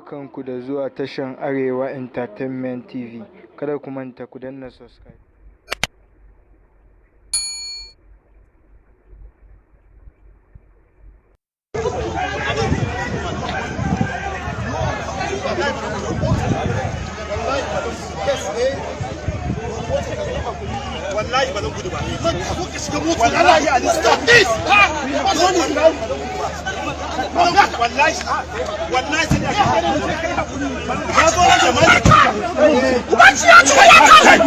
barkanku da zuwa tashan Arewa Entertainment TV. Kada ku manta ku danna subscribe. Wallahi ba zan gudu ba. Wallahi a stop this. Wallahi sai da ka zo da jama'a. Ubanci ya ce ya kai.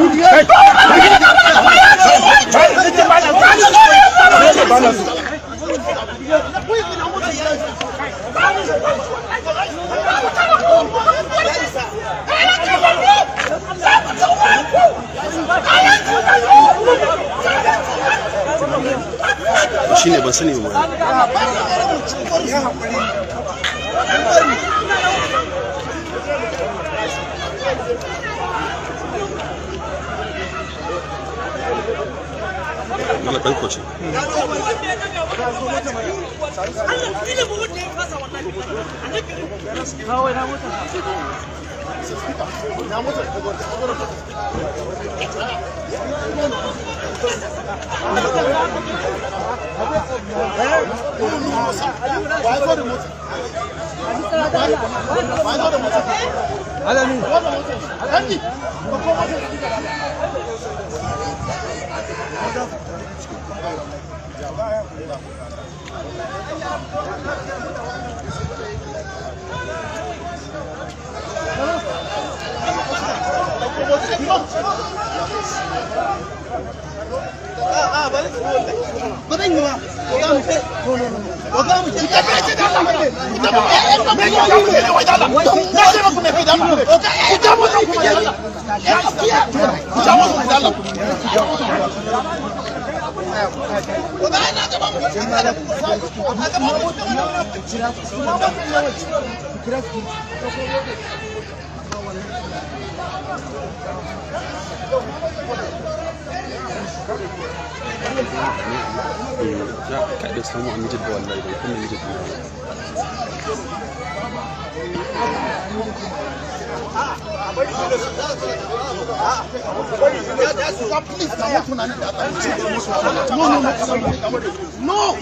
shi ne ban sani ba mala ɗan kwace ya kaɗe samu an jidda wallahi bai kuma yi jidda No!